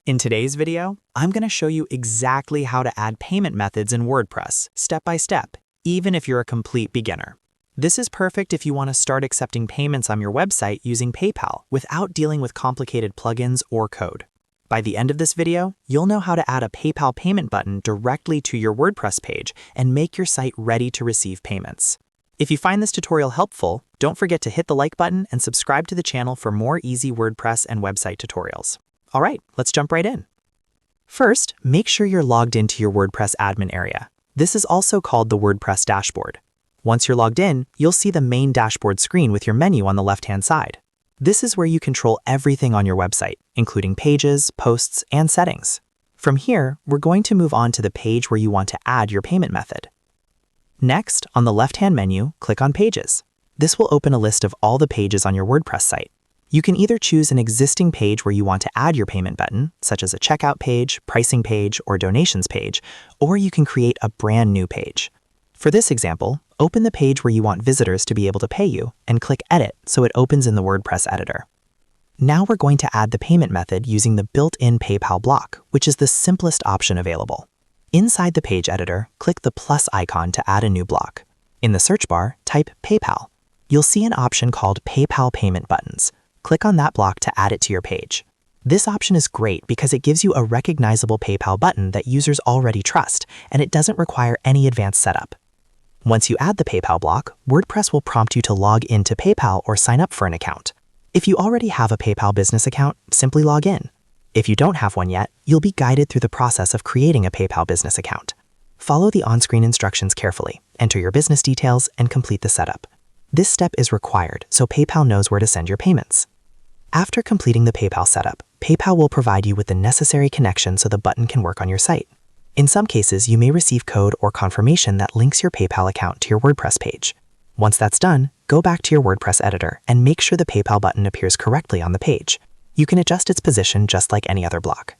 In today's video, I'm going to show you exactly how to add payment methods in WordPress, step by step, even if you're a complete beginner. This is perfect if you want to start accepting payments on your website using PayPal without dealing with complicated plugins or code. By the end of this video, you'll know how to add a PayPal payment button directly to your WordPress page and make your site ready to receive payments. If you find this tutorial helpful, don't forget to hit the like button and subscribe to the channel for more easy WordPress and website tutorials. All right, let's jump right in. First, make sure you're logged into your WordPress admin area. This is also called the WordPress dashboard. Once you're logged in, you'll see the main dashboard screen with your menu on the left-hand side. This is where you control everything on your website, including pages, posts, and settings. From here, we're going to move on to the page where you want to add your payment method. Next, on the left-hand menu, click on Pages. This will open a list of all the pages on your WordPress site. You can either choose an existing page where you want to add your payment button, such as a checkout page, pricing page, or donations page, or you can create a brand new page. For this example, open the page where you want visitors to be able to pay you and click Edit so it opens in the WordPress editor. Now we're going to add the payment method using the built-in PayPal block, which is the simplest option available. Inside the page editor, click the plus icon to add a new block. In the search bar, type PayPal. You'll see an option called PayPal Payment Buttons. Click on that block to add it to your page. This option is great because it gives you a recognizable PayPal button that users already trust, and it doesn't require any advanced setup. Once you add the PayPal block, WordPress will prompt you to log into PayPal or sign up for an account. If you already have a PayPal business account, simply log in. If you don't have one yet, you'll be guided through the process of creating a PayPal business account. Follow the on-screen instructions carefully, enter your business details, and complete the setup. This step is required so PayPal knows where to send your payments. After completing the PayPal setup, PayPal will provide you with the necessary connection so the button can work on your site. In some cases, you may receive code or confirmation that links your PayPal account to your WordPress page. Once that's done, go back to your WordPress editor and make sure the PayPal button appears correctly on the page. You can adjust its position just like any other block.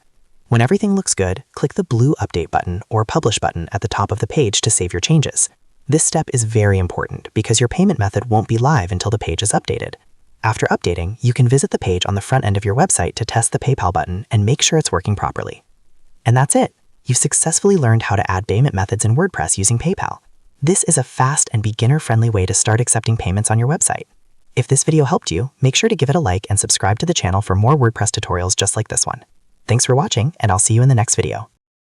When everything looks good, click the blue Update button or Publish button at the top of the page to save your changes. This step is very important because your payment method won't be live until the page is updated. After updating, you can visit the page on the front end of your website to test the PayPal button and make sure it's working properly. And that's it. You've successfully learned how to add payment methods in WordPress using PayPal. This is a fast and beginner-friendly way to start accepting payments on your website. If this video helped you, make sure to give it a like and subscribe to the channel for more WordPress tutorials just like this one. Thanks for watching, and I'll see you in the next video.